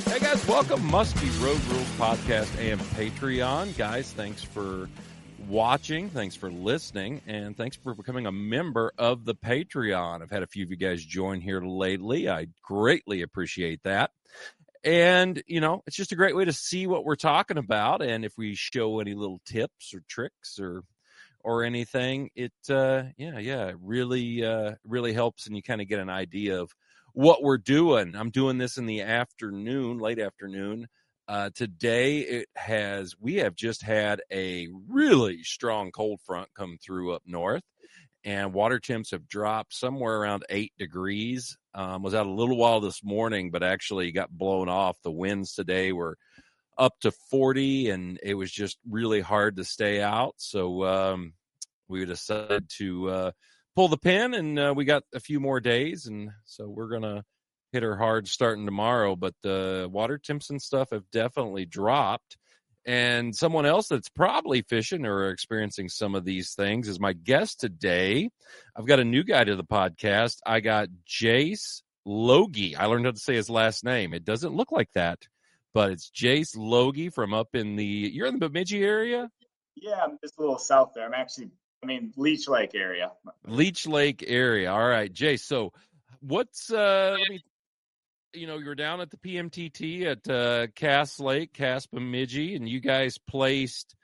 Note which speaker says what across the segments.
Speaker 1: Hey guys, welcome Musky Road Rules Podcast and Patreon. Guys, thanks for watching, thanks for listening, and thanks for becoming a member of the Patreon. I've had a few of you guys join here lately. I greatly appreciate that. And, you know, it's just a great way to see what we're talking about. And if we show any little tips or tricks or anything, it really helps, and you kind of get an idea of what we're doing. I'm doing this in the afternoon, late afternoon. Today we have just had a really strong cold front come through up north, and water temps have dropped somewhere around 8 degrees. Was out a little while this morning, but actually got blown off. The winds today were up to 40, and it was just really hard to stay out. So we decided to pull the pin, and we got a few more days, and so we're going to hit her hard starting tomorrow. But the water temps and stuff have definitely dropped. And someone else that's probably fishing or experiencing some of these things is my guest today. I've got a new guy to the podcast. I got Jace Loge. I learned how to say his last name. It doesn't look like that, but it's Jace Loge from up in you're in the Bemidji area?
Speaker 2: Yeah, I'm just a little south there. Leech Lake area.
Speaker 1: Leech Lake area. All right, Jace. So what's, you're down at the PMTT at Cass Lake, Cass Bemidji, and you guys placed,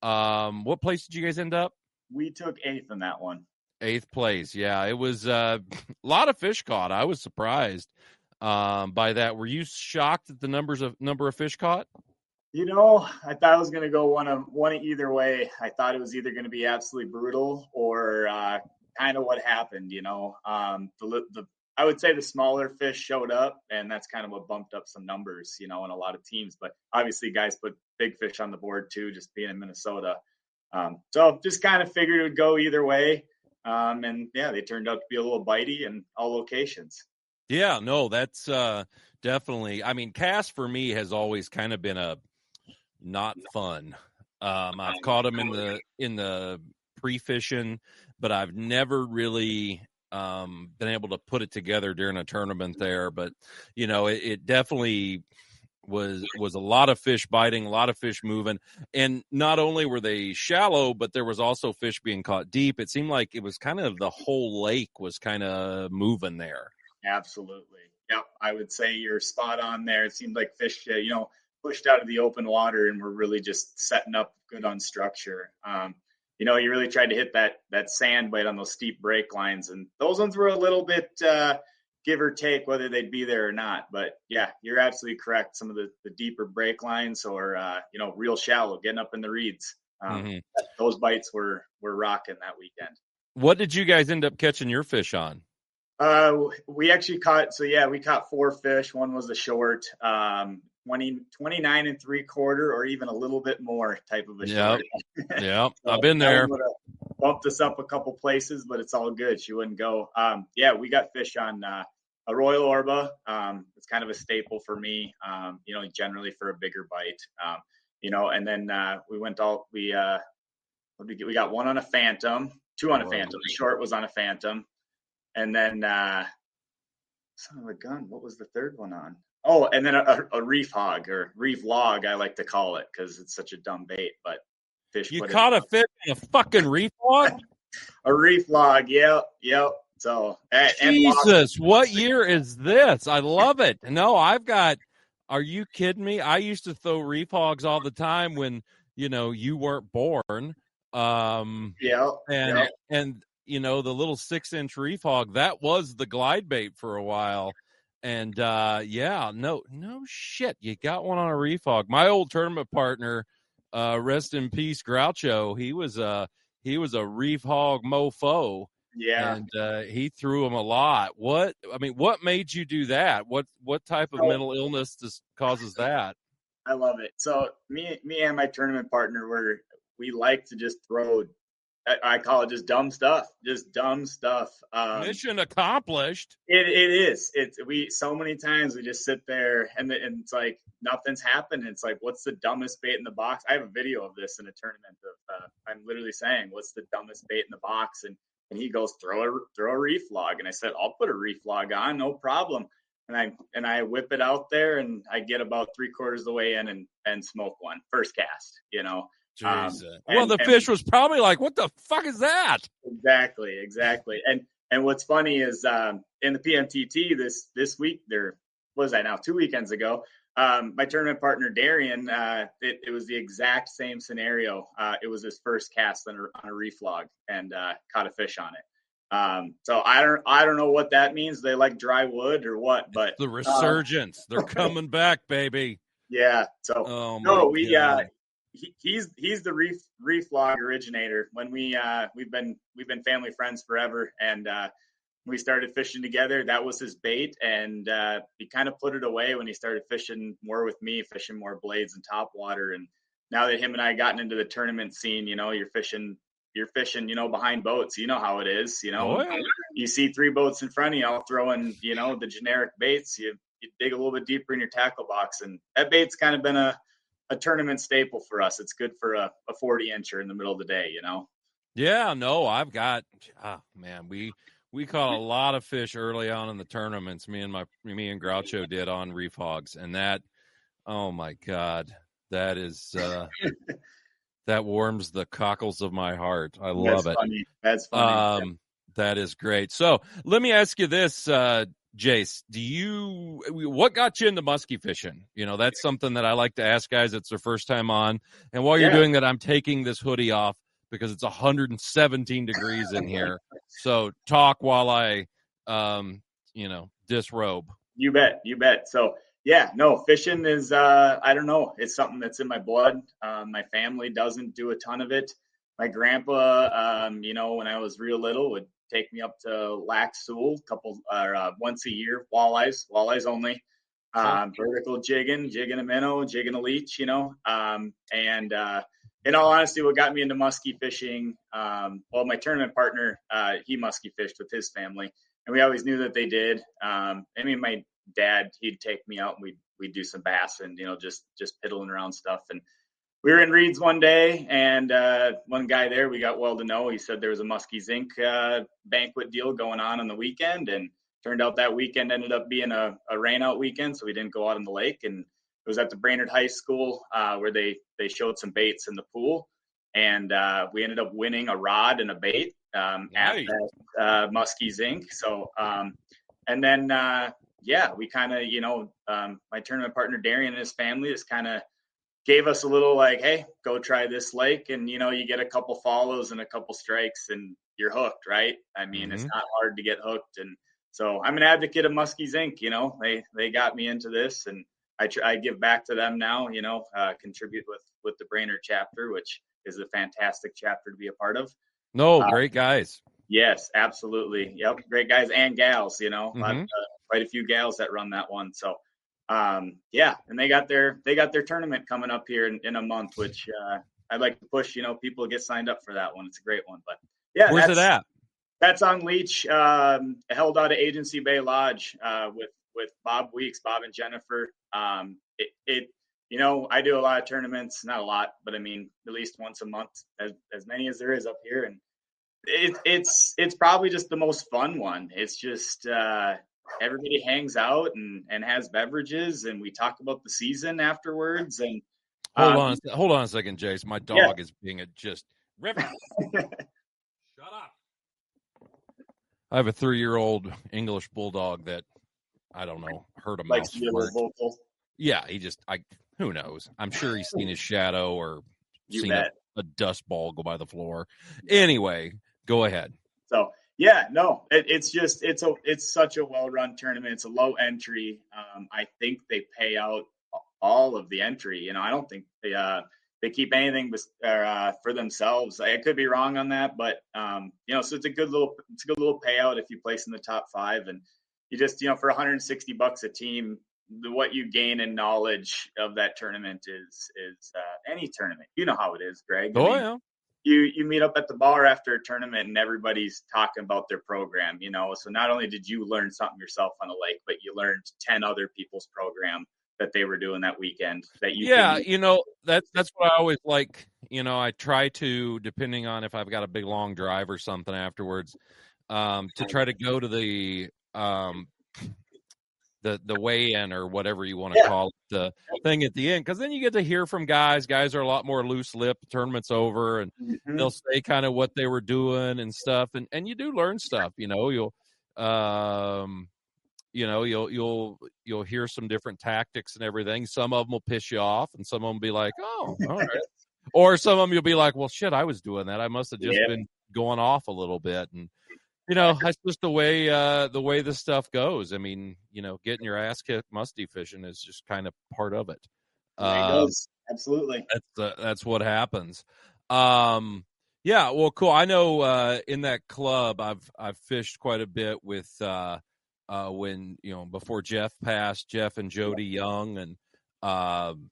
Speaker 1: what place did you guys end up?
Speaker 2: We took 8th in that one.
Speaker 1: 8th place. Yeah, it was a lot of fish caught. I was surprised by that. Were you shocked at the number of fish caught?
Speaker 2: You know, I thought it was going to go one either way. I thought it was either going to be absolutely brutal or kind of what happened. You know, I would say the smaller fish showed up, and that's kind of what bumped up some numbers, you know, in a lot of teams. But obviously, guys put big fish on the board too, just being in Minnesota. So just kind of figured it would go either way. And yeah, they turned out to be a little bitey in all locations.
Speaker 1: Yeah, no, that's definitely. I mean, Cass for me has always kind of been a not fun. I've caught them in the pre-fishing, but I've never really been able to put it together during a tournament there. But you know, it definitely was a lot of fish biting, a lot of fish moving, and not only were they shallow, but there was also fish being caught deep. It seemed like it was kind of the whole lake was kind of moving there.
Speaker 2: Absolutely. Yep. I would say you're spot on there. It seemed like fish, pushed out of the open water and were really just setting up good on structure. You really tried to hit that sand bite on those steep break lines, and those ones were a little bit give or take whether they'd be there or not. But yeah, you're absolutely correct. Some of the deeper break lines or real shallow, getting up in the reeds. Those bites were rocking that weekend.
Speaker 1: What did you guys end up catching your fish on?
Speaker 2: We actually we caught 4 fish. One was a short, 29 3/4 or even a little bit more type of a short.
Speaker 1: Yeah,
Speaker 2: So
Speaker 1: I've been there.
Speaker 2: Bumped us up a couple places, but it's all good. She wouldn't go. We got fish on a Royal Orba. It's kind of a staple for me, generally for a bigger bite. And then we got one on a Phantom, 2 on a Phantom. The short was on a Phantom. And then, son of a gun, what was the third one on? Oh, and then a reef hog or reef log, I like to call it, because it's such a dumb bait. But fish.
Speaker 1: You caught a fish in a fucking reef log?
Speaker 2: A reef log, yep. So,
Speaker 1: Jesus, what year is this? I love it. No, are you kidding me? I used to throw reef hogs all the time when, you weren't born. And the little 6-inch reef hog, that was the glide bait for a while. And no shit. You got one on a reef hog. My old tournament partner, rest in peace, Groucho, he was a reef hog mofo.
Speaker 2: Yeah.
Speaker 1: And he threw them a lot. What made you do that? What type of mental illness causes that?
Speaker 2: I love it. So me and my tournament partner we like to just throw, I call it just dumb stuff.
Speaker 1: Mission accomplished.
Speaker 2: It is. So many times we just sit there and it's like nothing's happened. It's like, what's the dumbest bait in the box? I have a video of this in a tournament of I'm literally saying, what's the dumbest bait in the box? And he goes, throw a reef log. And I said, I'll put a reef log on, no problem. and I whip it out there, and I get about 3/4 of the way in and smoke one first cast, you know.
Speaker 1: Well, the fish was probably like, what the fuck is that?
Speaker 2: Exactly. And what's funny is in the PMTT this week, there was that now 2 weekends ago, my tournament partner Darian, it was the exact same scenario. It was his first cast on a reef log, and caught a fish on it. So I don't know what that means. They like dry wood or what, but
Speaker 1: it's the resurgence. They're coming back, baby.
Speaker 2: Yeah. So he's the reef log originator. When we've been family friends forever, and we started fishing together. That was his bait, and he kind of put it away when he started fishing more with me, fishing more blades and top water. And now that him and I gotten into the tournament scene, you know, you're fishing, you know, behind boats. You know how it is, you know. You see 3 boats in front of you, all throwing, you know, the generic baits. You dig a little bit deeper in your tackle box, and that bait's kind of been a tournament staple for us. It's good for a 40-incher in the middle of the day, you know.
Speaker 1: Yeah, no, I've got man, we caught a lot of fish early on in the tournaments. Me and Groucho did on reef hogs, and that, oh my God, that is that warms the cockles of my heart. I love it.
Speaker 2: Funny. That's funny.
Speaker 1: That is great. So let me ask you this, Jace, what got you into musky fishing? You know, that's something that I like to ask guys. It's their first time on. And while you're doing that, I'm taking this hoodie off because it's 117 degrees in here. So talk while I, disrobe.
Speaker 2: You bet. So yeah, no, fishing is, I don't know. It's something that's in my blood. My family doesn't do a ton of it. My grandpa, when I was real little, would take me up to Lac Seul once a year, walleyes only, vertical jigging a minnow, jigging a leech, you know. And in all honesty, what got me into musky fishing, my tournament partner, he musky fished with his family, and we always knew that they did. My dad, he'd take me out, and we'd do some bass and, you know, just piddling around stuff. And we were in Reed's one day, and one guy there we got well to know, he said there was a Musky Zinc banquet deal going on the weekend, and turned out that weekend ended up being a rain out weekend, so we didn't go out on the lake. And it was at the Brainerd High School where they showed some baits in the pool, and we ended up winning a rod and a bait at that Musky Zinc. So and then we kind of, my tournament partner Darian and his family just kind of gave us a little like, hey, go try this lake. And, you know, you get a couple follows and a couple strikes and you're hooked, right? I mean, It's not hard to get hooked. And so I'm an advocate of Musky Zinc, you know, they got me into this, and I give back to them now, you know, contribute with the Brainerd chapter, which is a fantastic chapter to be a part of.
Speaker 1: No, great guys.
Speaker 2: Yes, absolutely. Yep. Great guys and gals, you know, quite a few gals that run that one. So, and they got their tournament coming up here in a month, which I'd like to push, you know, people get signed up for that one. It's a great one. But yeah,
Speaker 1: where's it at?
Speaker 2: That's on Leech, held out at Agency Bay Lodge with Bob and Jennifer. You know, I do a lot of tournaments, not a lot, but I mean, at least once a month, as many as there is up here. And it's probably just the most fun one. It's just, everybody hangs out and has beverages, and we talk about the season afterwards. And
Speaker 1: hold on a second, Jace. My dog is being just river. Shut up. I have a 3-year-old English bulldog that, I don't know, heard a mouse fart. Yeah, who knows? I'm sure he's seen his shadow or seen a dust ball go by the floor. Anyway, go ahead.
Speaker 2: So yeah, no, it's such a well-run tournament. It's a low entry. I think they pay out all of the entry. You know, I don't think they keep anything for themselves. I could be wrong on that, but you know, so it's a good little payout if you place in the top 5, and you just, you know, for $160 a team, what you gain in knowledge of that tournament is any tournament. You know how it is, Greg.
Speaker 1: Yeah.
Speaker 2: You meet up at the bar after a tournament and everybody's talking about their program, you know. So not only did you learn something yourself on the lake, but you learned 10 other people's program that they were doing that weekend that you
Speaker 1: you know, that's what I always like. You know, I try to, depending on if I've got a big long drive or something afterwards, to try to go to the the weigh-in or whatever you want to call it, the thing at the end, because then you get to hear from guys. Guys are a lot more loose-lipped. Tournament's over, and they'll say kind of what they were doing and stuff, and you do learn stuff. You'll you'll hear some different tactics and everything. Some of them will piss you off, and some of them will be like, oh, all right. Or some of them you'll be like, well, shit, I was doing that. I must have just been going off a little bit. And, that's just the way this stuff goes. I mean, getting your ass kicked musty fishing is just kind of part of it.
Speaker 2: It goes. Absolutely.
Speaker 1: That's what happens. Yeah, well, cool. I know in that club I've fished quite a bit with when before Jeff passed, Jeff and Jody Young, and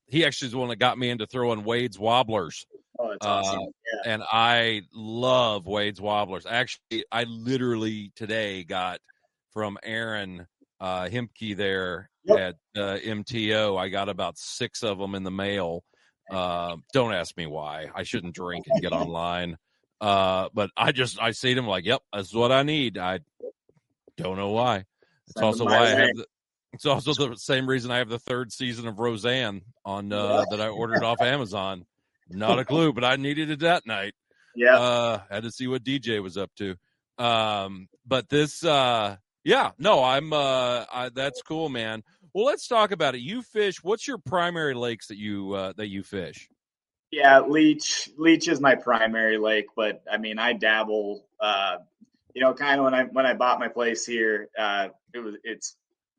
Speaker 1: he actually is the one that got me into throwing Wade's wobblers.
Speaker 2: Oh, that's awesome.
Speaker 1: And I love Wade's wobblers. Actually, I literally today got from Aaron Hemke there at MTO. I got about 6 of them in the mail. Don't ask me why. I shouldn't drink and get online. But I see them like, yep, that's what I need. I don't know why. It's also why I have it's also the same reason I have the 3rd season of Roseanne on that I ordered off Amazon. Not a clue, but I needed it that night. Had to see what DJ was up to. But this that's cool, man. Well, let's talk about it. You fish. What's your primary lakes that you fish?
Speaker 2: Yeah, Leech is my primary lake, but I mean, I dabble. Kind of when I bought my place here,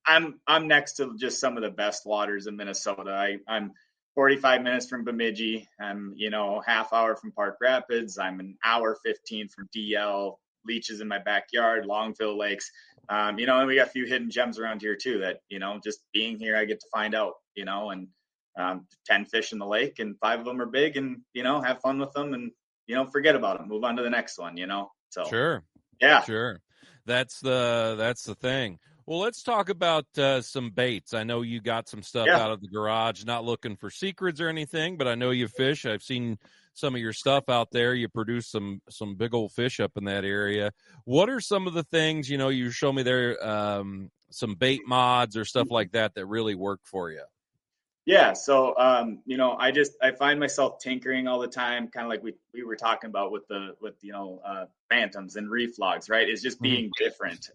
Speaker 2: I'm next to just some of the best waters in Minnesota. I'm 45 minutes from Bemidji. I'm half hour from Park Rapids. I'm an hour 15 from DL. Leech is in my backyard. Longville Lakes. And we got a few hidden gems around here too that just being here I get to find out. And 10 fish in the lake, and 5 of them are big, and have fun with them, and forget about them, move on to the next one. So
Speaker 1: sure. That's the thing. Well, let's talk about some baits. I know you got some stuff out of the garage. Not looking for secrets or anything, but I know you fish. I've seen some of your stuff out there. You produce some big old fish up in that area. What are some of the things you show me there? Some bait mods or stuff like that really work for you.
Speaker 2: Yeah. So, I find myself tinkering all the time, kind of like we were talking about with phantoms and reef logs, right? It's just being different.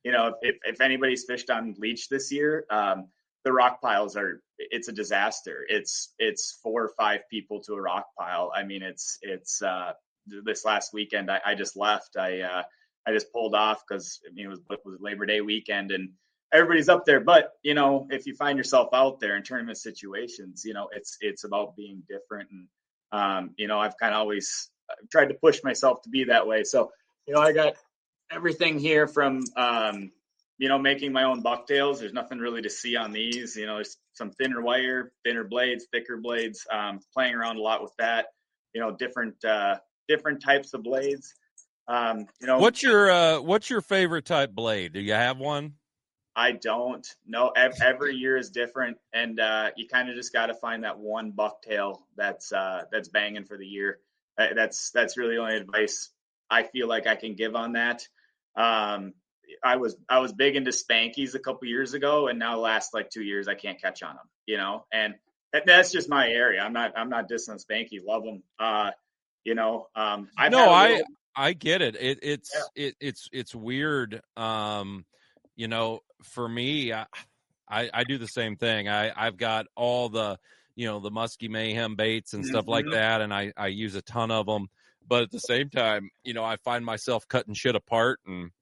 Speaker 2: If anybody's fished on Leech this year, the rock piles it's a disaster. It's 4 or 5 people to a rock pile. I mean, it's this last weekend, I just left. I just pulled off because it was Labor Day weekend, and everybody's up there. But if you find yourself out there in tournament situations, it's about being different. And I've kind of always tried to push myself to be that way. So I got everything here from making my own bucktails. There's nothing really to see on these. There's some thinner wire, thinner blades, thicker blades. Playing around a lot with that. Different types of blades.
Speaker 1: What's your favorite type blade? Do you have one?
Speaker 2: I don't know. Every year is different, and you kind of just got to find that one bucktail that's banging for the year. That's really the only advice I feel like I can give on that. I was big into Spankies a couple years ago, and now the last 2 years I can't catch on them. And that's just my area. I'm not dissing Spanky. Love them.
Speaker 1: I get it. It's weird. For me, I do the same thing. I've got all the Musky Mayhem baits and stuff like that, and I use a ton of them. But at the same time, I find myself cutting shit apart and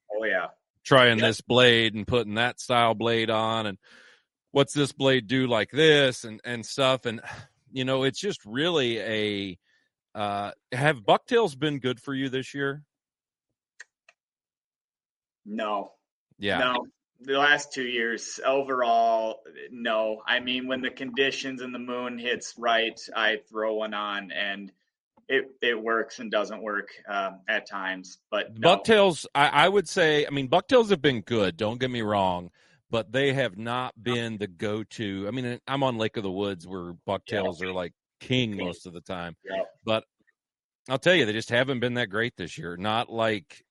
Speaker 1: trying this blade and putting that style blade on, and what's this blade do like this and stuff. And it's just really have bucktails been good for you this year?
Speaker 2: No.
Speaker 1: Yeah.
Speaker 2: No. The last 2 years overall, no. I mean, when the conditions and the moon hits right, I throw one on, and it works and doesn't work at times. But no.
Speaker 1: Bucktails, I would say, bucktails have been good. Don't get me wrong, but they have not been the go-to. I mean, I'm on Lake of the Woods where bucktails are like king most of the time.
Speaker 2: Yeah.
Speaker 1: But I'll tell you, they just haven't been that great this year. Not like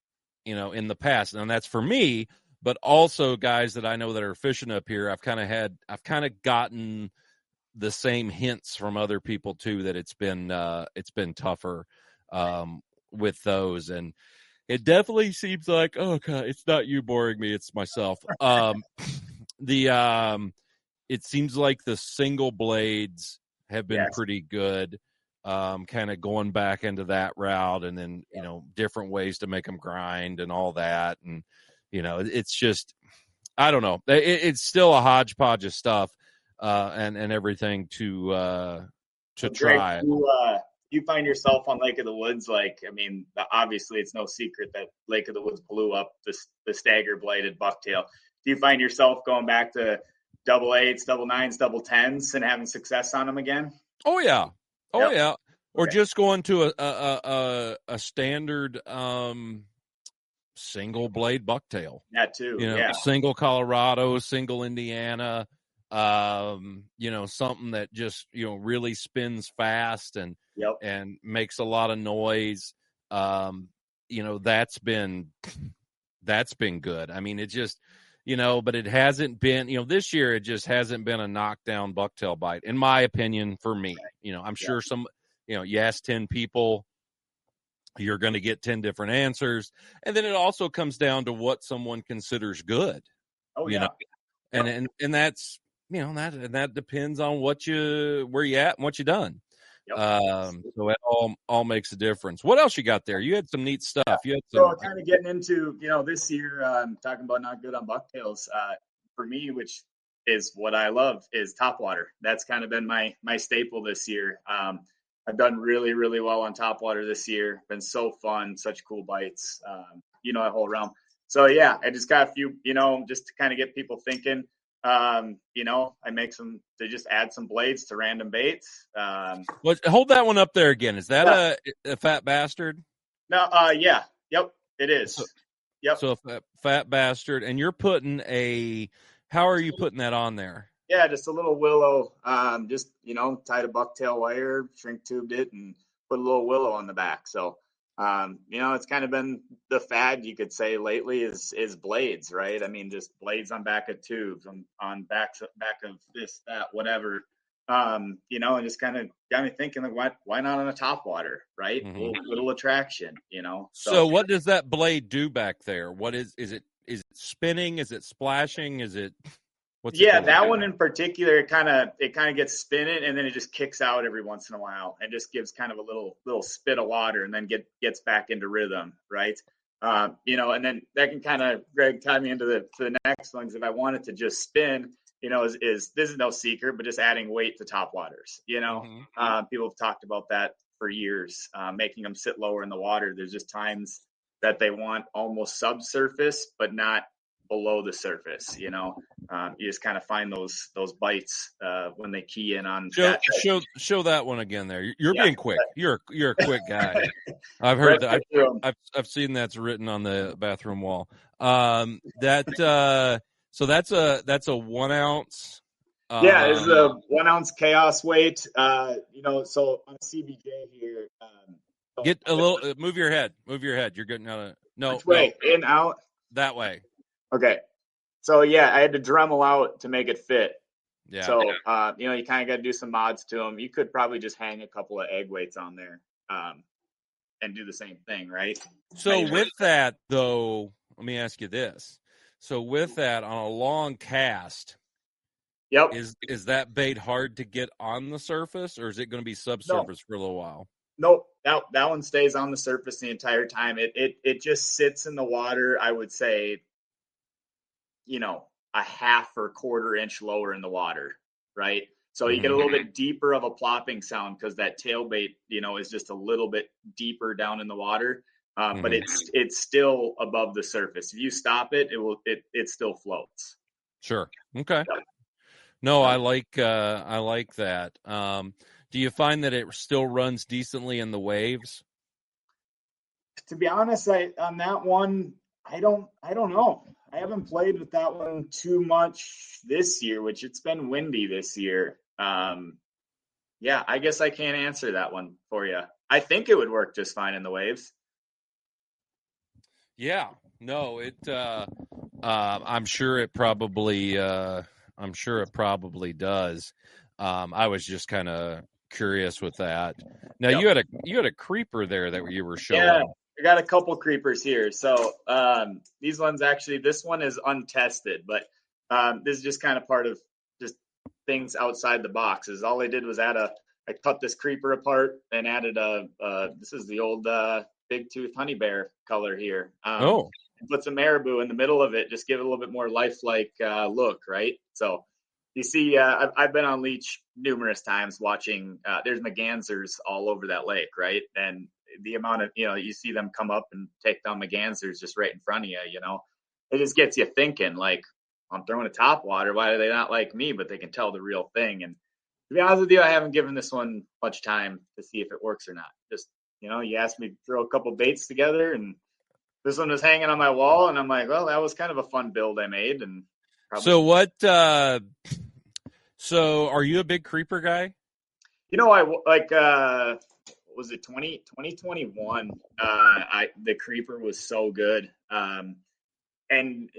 Speaker 1: in the past. And that's for me. but also guys that I know that are fishing up here. I've kind of gotten the same hints from other people too, that it's been tougher with those. And it definitely seems like, oh God, it's not you boring me, it's myself. It seems like the single blades have been pretty good. Kind of going back into that route, and then, different ways to make them grind and all that. And, it's just, I don't know. It's still a hodgepodge of stuff, and everything to try.
Speaker 2: Greg, you find yourself on Lake of the Woods. Obviously it's no secret that Lake of the Woods blew up the stagger bladed bucktail. Do you find yourself going back to double 8s, double 9s, double 10s and having success on them again?
Speaker 1: Oh yeah. Oh
Speaker 2: Yep.
Speaker 1: yeah. Or
Speaker 2: Okay.
Speaker 1: just going to a standard single blade bucktail.
Speaker 2: That too.
Speaker 1: Single Colorado, single Indiana, something that just, really spins fast and makes a lot of noise. That's been good. I mean, it just, but it hasn't been, this year, it just hasn't been a knockdown bucktail bite, in my opinion, for me. I'm sure you ask 10 people, you're going to get 10 different answers. And then it also comes down to what someone considers good. And that's, that depends on where you at and what you done. So it all makes a difference. What else you got there? You had some neat stuff.
Speaker 2: So kind of getting into, this year, talking about not good on bucktails, for me, which is what I love, is topwater. That's kind of been my staple this year. I've done really, really well on topwater this year. Been so fun, such cool bites, that whole realm. So yeah, I just got a few, just to kind of get people thinking. I make they just add some blades to random baits.
Speaker 1: Hold that one up there again. Is that a fat bastard?
Speaker 2: No, yeah. Yep, it is.
Speaker 1: So a fat bastard, and you're putting how are you putting that on there?
Speaker 2: Yeah, just a little willow, just, tied a bucktail wire, shrink tubed it, and put a little willow on the back. So, it's kind of been the fad, you could say, lately is blades, right? I mean, just blades on back of tubes, on back of this, that, whatever, and just kind of got me thinking, like, why not on a topwater, right?
Speaker 1: Mm-hmm.
Speaker 2: Little attraction,
Speaker 1: So what does that blade do back there? What is it spinning? Is it splashing? Is it...
Speaker 2: that one in particular, it kind of gets spinning, and then it just kicks out every once in a while and just gives kind of a little spit of water, and then gets back into rhythm, right? And then that can kind of, Greg, tie me into the next ones. If I wanted to just spin, is this is no secret, but just adding weight to topwaters.
Speaker 1: Mm-hmm.
Speaker 2: People have talked about that for years, making them sit lower in the water. There's just times that they want almost subsurface, but not below the surface. You just kind of find those bites when they key in on
Speaker 1: show that one again there. You're being quick. You're a quick guy. I've heard that. I've seen that's written on the bathroom wall. So that's a 1 ounce.
Speaker 2: It's a 1 ounce chaos weight. So on CBJ here,
Speaker 1: get a little. Move your head. You're getting out of no.
Speaker 2: Which way? No. In, out.
Speaker 1: That way.
Speaker 2: Okay. So I had to Dremel out to make it fit.
Speaker 1: Yeah.
Speaker 2: So you kind of got to do some mods to them. You could probably just hang a couple of egg weights on there, and do the same thing, right?
Speaker 1: So with that though, let me ask you this. So with that, on a long cast, is that bait hard to get on the surface, or is it going to be subsurface for a little while?
Speaker 2: Nope. That one stays on the surface the entire time. It just sits in the water, I would say, a half or quarter inch lower in the water, right? So you get a little bit deeper of a plopping sound because that tail bait, is just a little bit deeper down in the water. But it's still above the surface. If you stop it, it still floats.
Speaker 1: Sure. Okay. Yeah. No, I like that. Do you find that it still runs decently in the waves?
Speaker 2: To be honest, on that one, I don't know. I haven't played with that one too much this year, which it's been windy this year. I guess I can't answer that one for you. I think it would work just fine in the waves.
Speaker 1: Yeah, no, I'm sure it probably does. I was just kind of curious with that. Now
Speaker 2: Yep.
Speaker 1: you had a creeper there that you were
Speaker 2: Yeah,
Speaker 1: showing.
Speaker 2: I got a couple creepers here. So these ones actually, this one is untested, but this is just kind of part of just things outside the box. Is all I did was I cut this creeper apart and added this is the old big tooth honey bear color here.
Speaker 1: Oh,
Speaker 2: And put some marabou in the middle of it, just give it a little bit more lifelike look, right? So you see, I've been on Leech numerous times watching. There's mergansers all over that lake, right? And the amount of you see them come up and take down mergansers just right in front of you. It just gets you thinking. Like, I'm throwing a top water. Why do they not like me? But they can tell the real thing. And to be honest with you, I haven't given this one much time to see if it works or not. Just you asked me to throw a couple baits together, and this one was hanging on my wall, and I'm like, well, that was kind of a fun build I made, and probably.
Speaker 1: so what? So are you a big creeper guy?
Speaker 2: I like. Was it 2021? The creeper was so good. And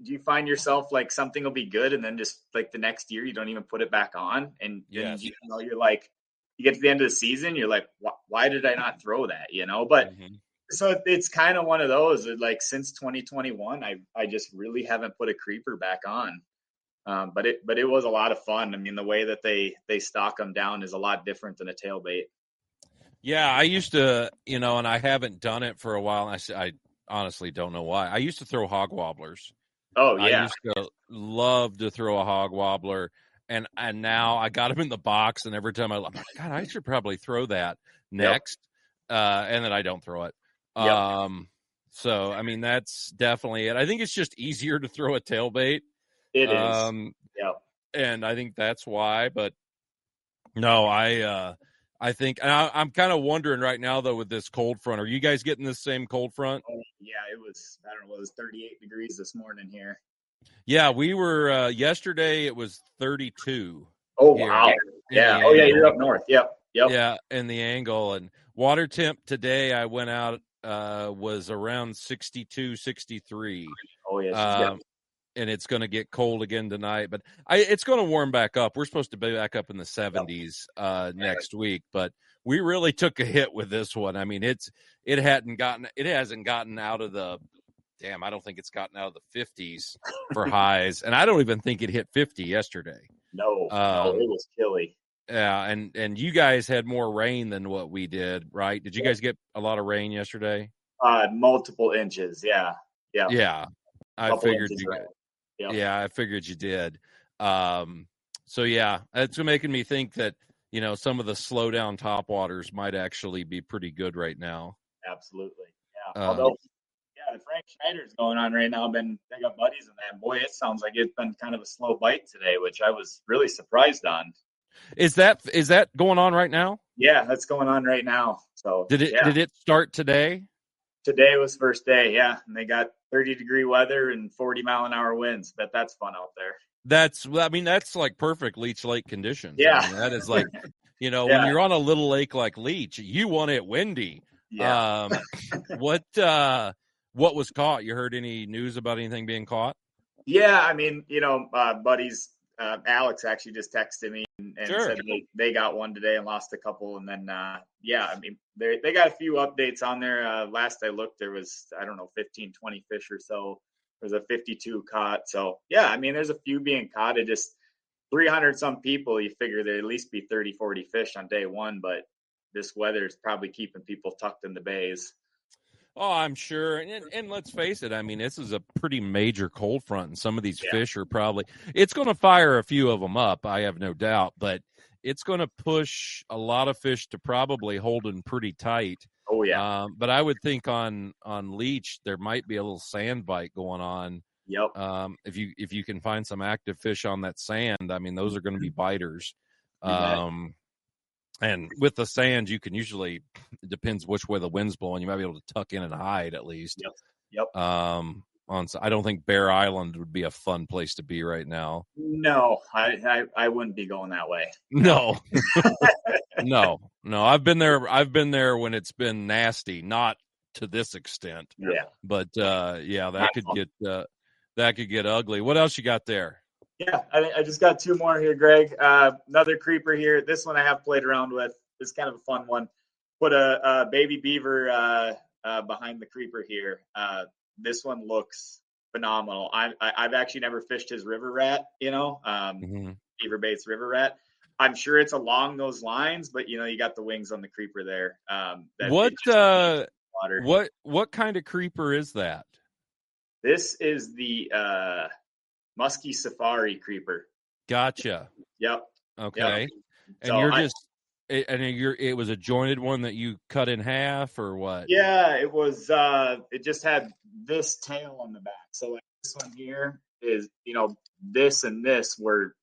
Speaker 2: do you find yourself like something will be good, and then just like the next year you don't even put it back on, and
Speaker 1: Yes.
Speaker 2: you're like, you get to the end of the season, you're like, why did I not throw that? But.
Speaker 1: Mm-hmm.
Speaker 2: So it's kind of one of those, like, since 2021, I just really haven't put a creeper back on. But it was a lot of fun. I mean, the way that they stock them down is a lot different than a tailbait.
Speaker 1: Yeah, I used to, and I haven't done it for a while. I honestly don't know why. I used to throw hog wobblers.
Speaker 2: Oh
Speaker 1: I
Speaker 2: yeah,
Speaker 1: used to love to throw a hog wobbler, and now I got them in the box, and every time I'm like, God, I should probably throw that next, and then I don't throw it.
Speaker 2: Yep.
Speaker 1: So I mean, that's definitely it. I think it's just easier to throw a tailbait.
Speaker 2: It is. Yep.
Speaker 1: And I think that's why. But no, I think I'm kind of wondering right now though with this cold front. Are you guys getting this same cold front?
Speaker 2: Oh, yeah, it was. I don't know. It was 38 degrees this morning here.
Speaker 1: Yeah, we were yesterday. It was 32.
Speaker 2: Oh
Speaker 1: here
Speaker 2: wow. Yeah.
Speaker 1: the
Speaker 2: Oh yeah,
Speaker 1: angle.
Speaker 2: you're up north. Yep.
Speaker 1: Yeah, in the angle. And water temp today, I went out, was around 62, 63.
Speaker 2: Oh yeah.
Speaker 1: And it's going to get cold again tonight, but it's going to warm back up. We're supposed to be back up in the 70s next week, but we really took a hit with this one. I mean, it hasn't gotten out of the I don't think it's gotten out of the 50s for highs, and I don't even think it hit 50 yesterday.
Speaker 2: No, it was chilly.
Speaker 1: Yeah, and you guys had more rain than what we did, right? Did you guys get a lot of rain yesterday?
Speaker 2: Multiple inches. Yeah.
Speaker 1: Yeah, I figured you.
Speaker 2: Yep.
Speaker 1: Yeah, I figured you did. So yeah, it's making me think that some of the slow down top waters might actually be pretty good right now.
Speaker 2: Absolutely. Yeah. Although, the Frank Schneider's going on right now. I got buddies in that. Boy, it sounds like it's been kind of a slow bite today, which I was really surprised on.
Speaker 1: Is that going on right now?
Speaker 2: Yeah, that's going on right now. So
Speaker 1: did it start today?
Speaker 2: Today was first day, yeah. And they got 30-degree weather and 40-mile-an-hour winds. That's fun out there.
Speaker 1: That's like perfect Leech Lake conditions.
Speaker 2: Yeah.
Speaker 1: I mean, that is like, when you're on a little lake like Leech, you want it windy.
Speaker 2: Yeah.
Speaker 1: What was caught? You heard any news about anything being caught?
Speaker 2: Yeah, I mean, buddies, Alex actually just texted me and
Speaker 1: Sure.
Speaker 2: said they got one today and lost a couple. And then, I mean, they got a few updates on there. Last I looked, there was, I don't know, 15, 20 fish or so. There's a 52 caught. So, yeah, I mean, there's a few being caught. It just 300 some people, you figure there'd at least be 30, 40 fish on day one. But this weather is probably keeping people tucked in the bays.
Speaker 1: Oh, I'm sure. And let's face it, I mean, this is a pretty major cold front, and some of these fish are it's going to fire a few of them up, I have no doubt, but it's going to push a lot of fish to probably holding pretty tight.
Speaker 2: Oh, yeah.
Speaker 1: But I would think on Leech, there might be a little sand bite going on.
Speaker 2: Yep.
Speaker 1: If you can find some active fish on that sand, I mean, those are going to be biters. And with the sand, you can usually, it depends which way the wind's blowing, you might be able to tuck in and hide at least.
Speaker 2: Yep.
Speaker 1: I don't think Bear Island would be a fun place to be right now.
Speaker 2: No, I wouldn't be going that way.
Speaker 1: No. No. I've been there when it's been nasty, not to this extent.
Speaker 2: Yeah.
Speaker 1: But that could get ugly. What else you got there?
Speaker 2: Yeah, I just got two more here, Greg. Another creeper here. This one I have played around with. This is kind of a fun one. Put a baby beaver behind the creeper here. This one looks phenomenal. I've actually never fished his river rat, Beaver Bait's river rat. I'm sure it's along those lines, but you got the wings on the creeper there.
Speaker 1: What kind of creeper is that?
Speaker 2: This is the Musky Safari creeper.
Speaker 1: Gotcha.
Speaker 2: Yep.
Speaker 1: Okay.
Speaker 2: Yep.
Speaker 1: And
Speaker 2: so
Speaker 1: it was a jointed one that you cut in half or what?
Speaker 2: Yeah, it was. It just had this tail on the back. So like this one here is, this and this were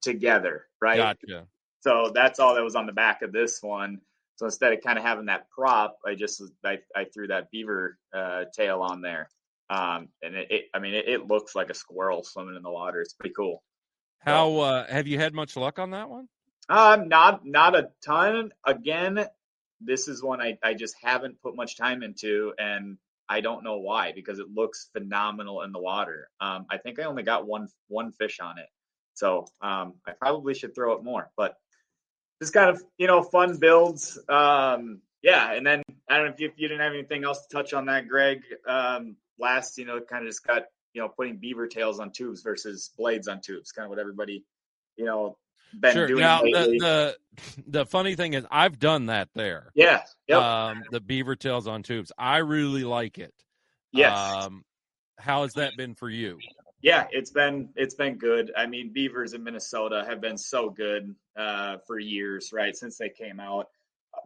Speaker 2: together, right?
Speaker 1: Gotcha.
Speaker 2: So that's all that was on the back of this one. So instead of kind of having that prop, I threw that beaver tail on there. And it looks like a squirrel swimming in the water. It's pretty cool.
Speaker 1: How have you had much luck on that one?
Speaker 2: Not a ton. Again, this is one I just haven't put much time into, and I don't know why, because it looks phenomenal in the water. I think I only got one fish on it, so I probably should throw it more. But just kind of fun builds. Yeah, and then I don't know if you didn't have anything else to touch on that, Greg. Last, kind of just got putting beaver tails on tubes versus blades on tubes, kind of what everybody been doing
Speaker 1: now
Speaker 2: lately.
Speaker 1: the funny thing is I've done that there.
Speaker 2: Yeah. Yep.
Speaker 1: The beaver tails on tubes, I really like it.
Speaker 2: Yes.
Speaker 1: How has that been for you?
Speaker 2: Yeah, it's been good. I mean, beavers in Minnesota have been so good for years, right, since they came out.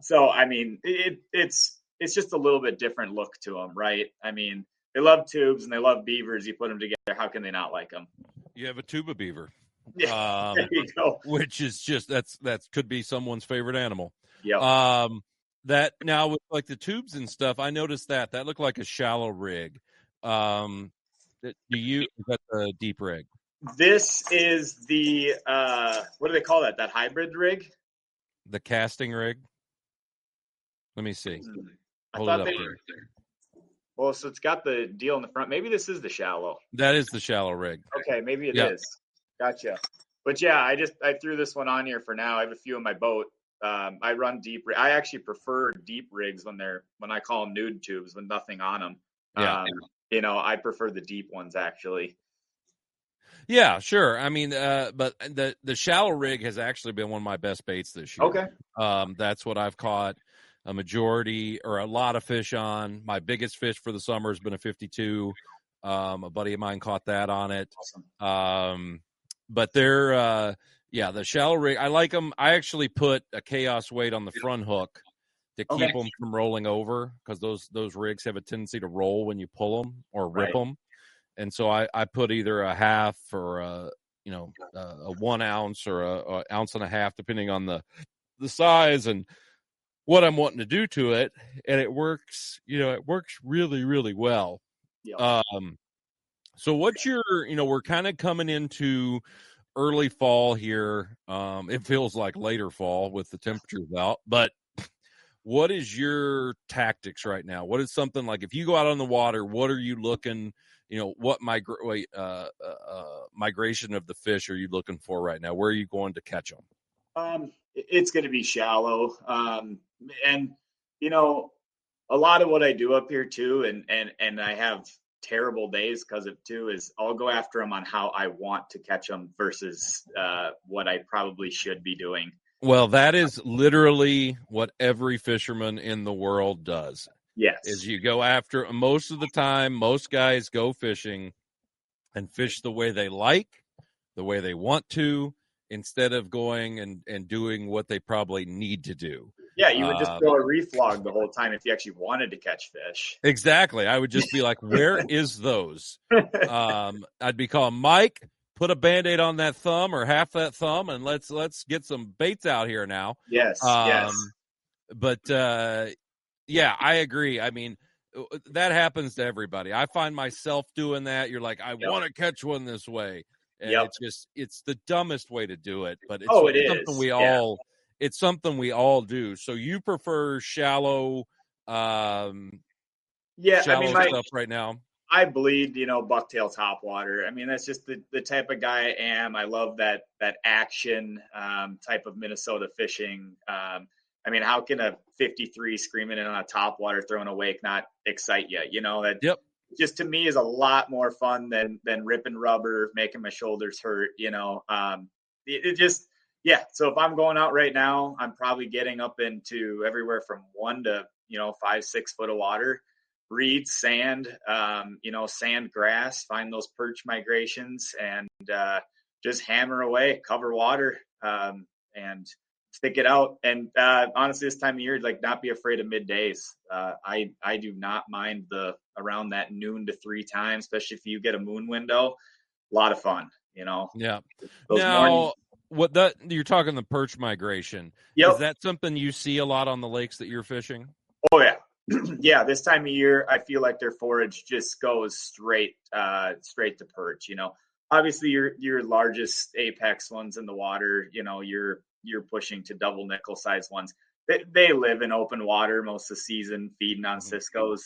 Speaker 2: So I mean, it's just a little bit different look to them, right? I mean, they love tubes and they love beavers. You put them together, how can they not like them?
Speaker 1: You have a tuba beaver.
Speaker 2: Yeah, there you go.
Speaker 1: Which is just that could be someone's favorite animal.
Speaker 2: Yeah.
Speaker 1: That now with like the tubes and stuff, I noticed that looked like a shallow rig. Is that the deep rig?
Speaker 2: This is the what do they call that? That hybrid rig?
Speaker 1: The casting rig. Let me see.
Speaker 2: Hold it up here. Well, so it's got the deal in the front. Maybe this is the shallow.
Speaker 1: That is the shallow rig.
Speaker 2: Okay, maybe it is. Gotcha. But yeah, I threw this one on here for now. I have a few in my boat. I run deep. I actually prefer deep rigs when I call them nude tubes with nothing on them.
Speaker 1: Yeah.
Speaker 2: I prefer the deep ones actually.
Speaker 1: Yeah, sure. I mean, but the shallow rig has actually been one of my best baits this year.
Speaker 2: Okay.
Speaker 1: That's what I've caught a majority or a lot of fish on. My biggest fish for the summer has been a 52. A buddy of mine caught that on it.
Speaker 2: Awesome.
Speaker 1: But they're, the shallow rig, I like them. I actually put a chaos weight on the front hook to keep them from rolling over, because those rigs have a tendency to roll when you pull them or rip them. And so I put either a half or a 1 ounce or a ounce and a half, depending on the size and what I'm wanting to do to it. And it works, it works really, really well.
Speaker 2: Yeah.
Speaker 1: So what's your, we're kind of coming into early fall here. It feels like later fall with the temperatures out, but what is your tactics right now? What is something like, if you go out on the water, what are you looking, what migration of the fish are you looking for right now? Where are you going to catch them?
Speaker 2: It's going to be shallow. And, a lot of what I do up here too, and I have terrible days because of too, is I'll go after them on how I want to catch them versus what I probably should be doing.
Speaker 1: Well, that is literally what every fisherman in the world does.
Speaker 2: Yes.
Speaker 1: Is you go after, most of the time, most guys go fishing and fish the way they like, the way they want to, instead of going and doing what they probably need to do.
Speaker 2: Yeah, you would just throw a reef log the whole time if you actually wanted to catch fish.
Speaker 1: Exactly. I would just be like, where is those? I'd be calling Mike, put a Band-Aid on that thumb or half that thumb, and let's get some baits out here now.
Speaker 2: Yes, yes.
Speaker 1: But, I agree. I mean, that happens to everybody. I find myself doing that. You're like, I want to catch one this way. And it's the dumbest way to do it. But it's something we all – it's something we all do. So you prefer shallow
Speaker 2: Yeah, I
Speaker 1: shallow
Speaker 2: mean,
Speaker 1: stuff right now?
Speaker 2: I bleed, bucktail topwater. I mean, that's just the type of guy I am. I love that action type of Minnesota fishing. I mean, how can a 53 screaming in on a topwater throwing a wake not excite you? That
Speaker 1: Yep.
Speaker 2: just to me is a lot more fun than ripping rubber, making my shoulders hurt. It just yeah. So if I'm going out right now, I'm probably getting up into everywhere from 1 to 5, 6 foot of water. Reeds, sand, sand, grass, find those perch migrations and just hammer away, cover water, and stick it out. And honestly, this time of year, like not be afraid of middays. I do not mind the around that noon to 3 time, especially if you get a moon window. A lot of fun,
Speaker 1: Yeah.
Speaker 2: Those
Speaker 1: Now,
Speaker 2: mornings.
Speaker 1: you're talking the perch migration.
Speaker 2: Yep.
Speaker 1: Is that something you see a lot on the lakes that you're fishing?
Speaker 2: Oh yeah. Yeah, this time of year, I feel like their forage just goes straight to perch. Obviously your largest apex ones in the water. You're pushing to double nickel size ones. They live in open water most of the season, feeding on Cisco's.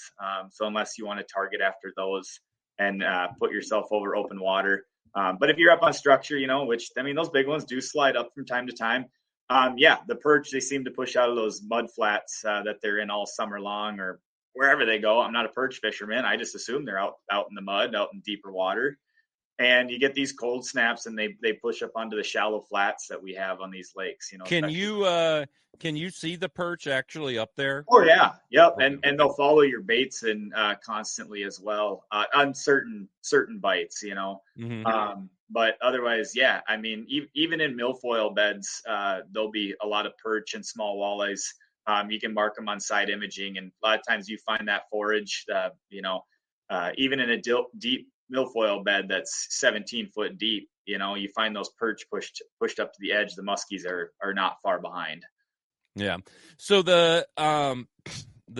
Speaker 2: So unless you want to target after those and put yourself over open water, but if you're up on structure, which I mean, those big ones do slide up from time to time. The perch, they seem to push out of those mud flats that they're in all summer long or wherever they go. I'm not a perch fisherman. I just assume they're out in the mud, out in deeper water. And you get these cold snaps and they push up onto the shallow flats that we have on these lakes.
Speaker 1: Can you see the perch actually up there?
Speaker 2: Oh yeah. Yep.
Speaker 1: Okay.
Speaker 2: And they'll follow your baits and constantly as well on certain bites, but otherwise, yeah, I mean, even in milfoil beds, there'll be a lot of perch and small walleyes. You can mark them on side imaging, and a lot of times you find that forage, even in a deep milfoil bed that's 17 foot deep, you find those perch pushed up to the edge. The muskies are not far behind.
Speaker 1: Yeah. So the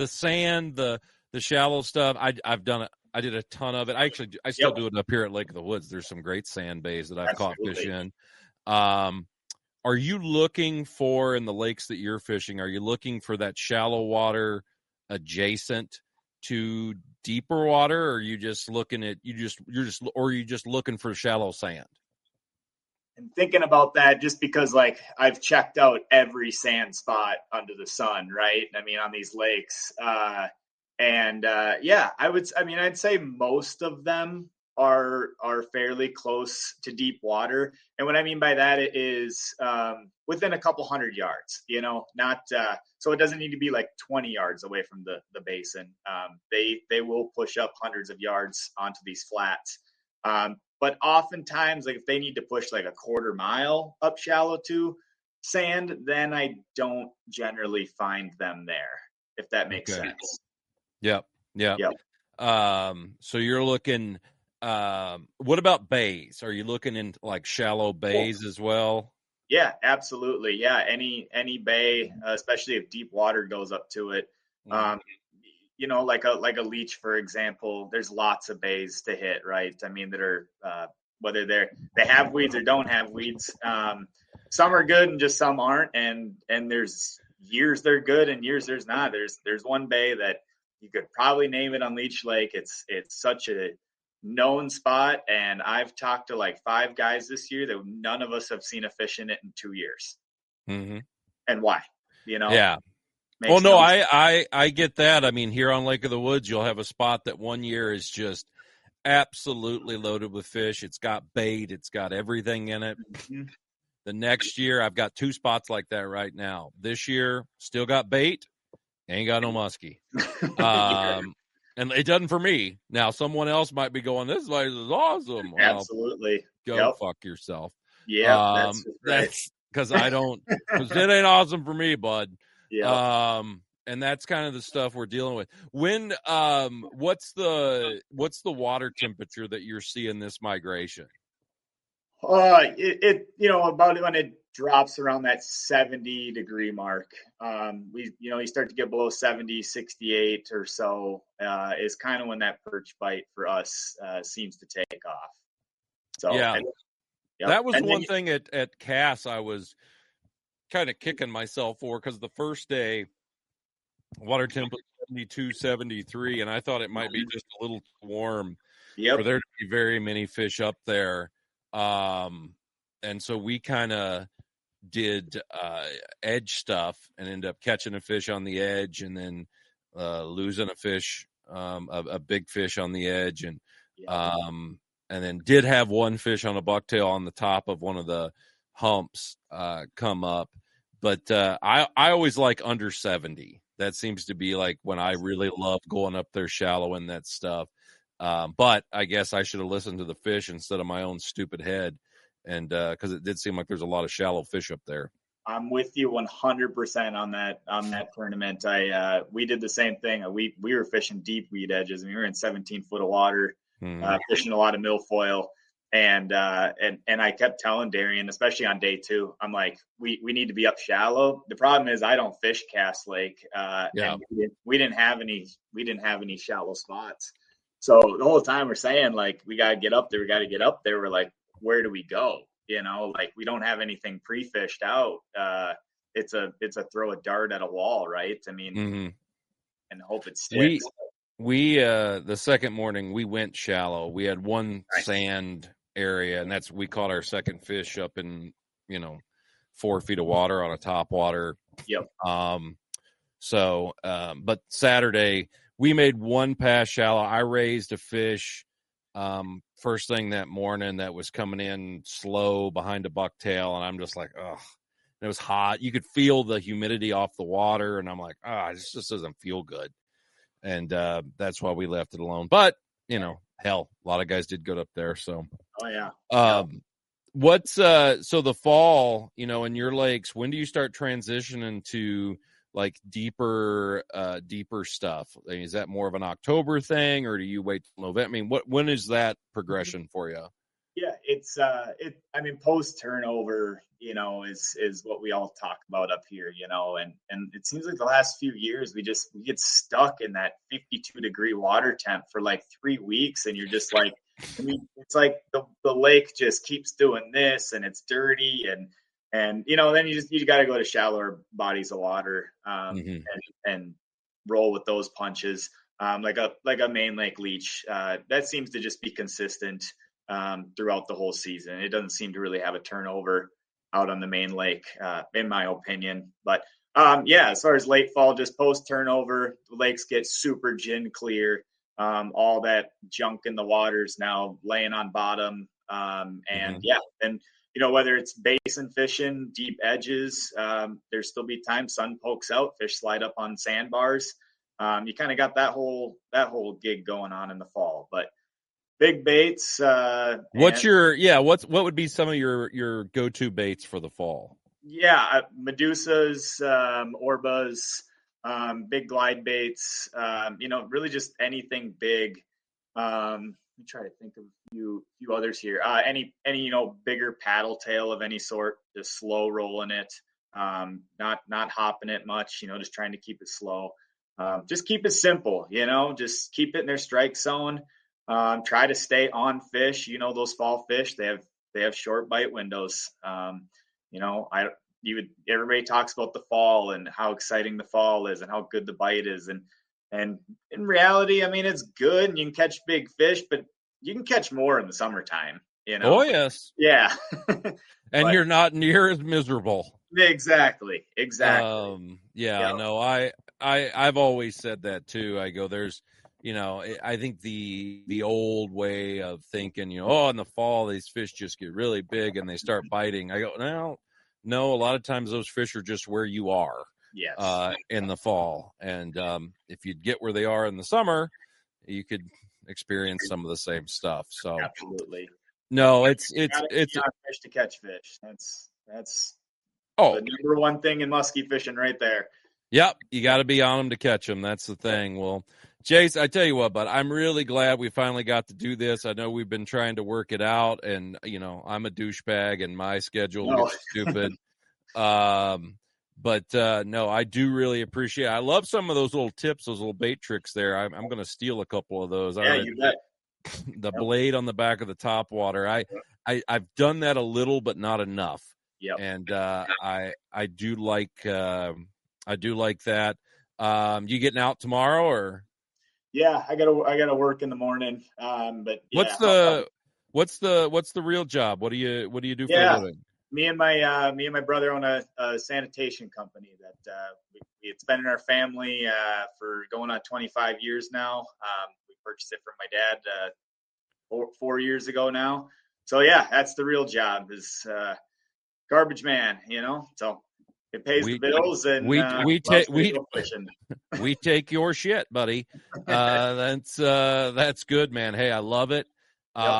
Speaker 1: sand, the shallow stuff, I've done it. I did a ton of it. I still do it up here at Lake of the Woods. There's some great sand bays that I've caught fish in. Are you looking for, in the lakes that you're fishing, are you looking for that shallow water adjacent to deeper water, or are you just looking at or are you just looking for shallow sand?
Speaker 2: And thinking about that, just because like I've checked out every sand spot under the sun, right? I mean, on these lakes, I'd say most of them are fairly close to deep water. And what I mean by that is within a couple 100 yards, not so it doesn't need to be like 20 yards away from the basin. They will push up hundreds of yards onto these flats. But oftentimes, like if they need to push like a quarter mile up shallow to sand, then I don't generally find them there, if that makes sense.
Speaker 1: Yep. So you're looking, what about bays? Are you looking in like shallow bays as well?
Speaker 2: Yeah, absolutely. Yeah. Any bay, especially if deep water goes up to it. Like a leech, for example, there's lots of bays to hit, right? I mean, that are, whether they have weeds or don't have weeds. Some are good and just some aren't. And there's years they're good and years there's not. There's one bay that you could probably name it on Leech Lake. It's such a known spot. And I've talked to like 5 guys this year that none of us have seen a fish in it in 2 years.
Speaker 1: Mm-hmm.
Speaker 2: And why?
Speaker 1: Yeah. Well, no, I get that. I mean, here on Lake of the Woods, you'll have a spot that one year is just absolutely loaded with fish. It's got bait. It's got everything in it. Mm-hmm. The next year, I've got 2 spots like that right now. This year, still got bait. Ain't got no musky. And it doesn't for me. Now, someone else might be going, this place is awesome. Well,
Speaker 2: absolutely.
Speaker 1: Go fuck yourself.
Speaker 2: Yeah,
Speaker 1: that's because I don't, because it ain't awesome for me, bud.
Speaker 2: Yeah.
Speaker 1: And that's kind of the stuff we're dealing with. When, what's the water temperature that you're seeing this migration?
Speaker 2: About when it drops around that 70 degree mark, you start to get below 70, 68 or so, is kind of when that perch bite for us, seems to take off. So
Speaker 1: yeah, that was one thing at Cass I was kind of kicking myself for, because the first day Water temp was 72, 73, and I thought it might be just a little warm for
Speaker 2: Yep.
Speaker 1: there to be very many fish up there. And so we kind of did edge stuff and ended up catching a fish on the edge and then losing a fish, a big fish on the edge, and then did have one fish on a bucktail on the top of one of the humps come up. But I always like under 70. That seems to be like when I really love going up there shallow and that stuff. But I guess I should have listened to the fish instead of my own stupid head. And because it did seem like there's a lot of shallow fish up there.
Speaker 2: I'm with you 100% on that tournament. We did the same thing. We were fishing deep weed edges, and we were in 17 foot of water, fishing a lot of milfoil. And I kept telling Darian, especially on day 2, I'm like, we need to be up shallow. The problem is I don't fish Cass Lake. And we didn't have any shallow spots. So the whole time we're saying, like, we got to get up there. We're like, where do we go? Like, we don't have anything pre-fished out. It's a throw a dart at a wall, right? I mean, and hope it sticks.
Speaker 1: We the second morning we went shallow. We had one sand area, and we caught our second fish up in 4 feet of water on a top water.
Speaker 2: Yep.
Speaker 1: But Saturday we made one pass shallow. I raised a fish first thing that morning that was coming in slow behind a bucktail, and I'm just like, ugh. It was hot. You could feel the humidity off the water, and I'm like, this just doesn't feel good. And that's why we left it alone. But, hell, a lot of guys did go up there. So, what's so the fall, in your lakes, when do you start transitioning to like deeper stuff? I mean, is that more of an October thing, or do you wait till November? I mean, when is that progression for you?
Speaker 2: Yeah, it's post turnover, is what we all talk about up here, and it seems like the last few years we get stuck in that 52-degree water temp for like 3 weeks, and you're just like, it's like the lake just keeps doing this, and it's dirty, and then you got to go to shallower bodies of water, and roll with those punches, like a main lake leech. That seems to just be consistent throughout the whole season. It doesn't seem to really have a turnover out on the main lake, in my opinion. But as far as late fall, just post turnover, the lakes get super gin clear. All that junk in the water's now laying on bottom. And whether it's basin fishing, deep edges, there's still be times sun pokes out, fish slide up on sandbars. You kind of got that whole gig going on in the fall, but big baits.
Speaker 1: What would be some of your go-to baits for the fall?
Speaker 2: Yeah, Medusas, Orbas, big glide baits. Really just anything big. Let me try to think of a few others here. Any bigger paddle tail of any sort, just slow rolling it. Not hopping it much. Just trying to keep it slow. Just keep it simple. Just keep it in their strike zone. Try to stay on fish. Those fall fish, they have short bite windows. Everybody talks about the fall and how exciting the fall is and how good the bite is. And in reality, I mean, it's good and you can catch big fish, but you can catch more in the summertime,
Speaker 1: Oh, yes.
Speaker 2: Yeah.
Speaker 1: And you're not near as miserable.
Speaker 2: Exactly.
Speaker 1: No, I've always said that too. I go, there's, I think the old way of thinking, in the fall, these fish just get really big and they start biting. I go, no, a lot of times those fish are just where you are.
Speaker 2: Yes.
Speaker 1: In the fall. And if you'd get where they are in the summer, you could experience some of the same stuff. So
Speaker 2: absolutely.
Speaker 1: No, it's
Speaker 2: fish to catch fish. That's the number one thing in musky fishing right there.
Speaker 1: Yep, you got to be on them to catch them. That's the thing. Well, Jace, I tell you what, bud, I'm really glad we finally got to do this. I know we've been trying to work it out, and I'm a douchebag, and my schedule gets stupid. But no, I do really appreciate it. I love some of those little tips, those little bait tricks there. I'm going to steal a couple of those.
Speaker 2: Yeah, you bet.
Speaker 1: The blade on the back of the top water. I've done that a little, but not enough.
Speaker 2: Yep.
Speaker 1: And I do like that. You getting out tomorrow or?
Speaker 2: Yeah, I gotta work in the morning. But yeah,
Speaker 1: what's the real job? What do you do for a
Speaker 2: yeah.
Speaker 1: living?
Speaker 2: Me and my brother own a sanitation company that it's been in our family for going on 25 years now. We purchased it from my dad 4 years ago now. So yeah, that's the real job is garbage man. So it pays the bills and
Speaker 1: we take your shit, buddy. That's good, man. Hey, I love it.
Speaker 2: Yep.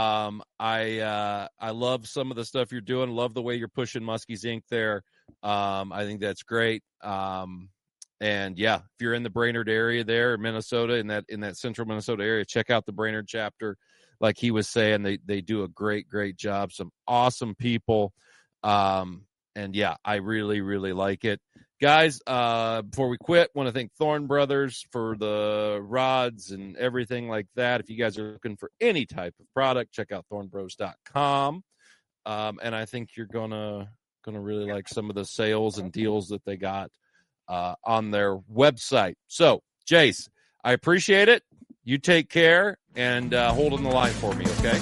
Speaker 1: I love some of the stuff you're doing. Love the way you're pushing Musky's Inc. there. I think that's great. And yeah, if you're in the Brainerd area there, in Minnesota, in that central Minnesota area, check out the Brainerd chapter. Like he was saying, they do a great job. Some awesome people. And yeah, I really, really like it. Guys, before we quit, want to thank Thorn Brothers for the rods and everything like that. If you guys are looking for any type of product, check out thornbros.com. And I think you're gonna really like some of the sales and deals that they got on their website. So, Jace, I appreciate it. You take care and hold on the line for me, okay?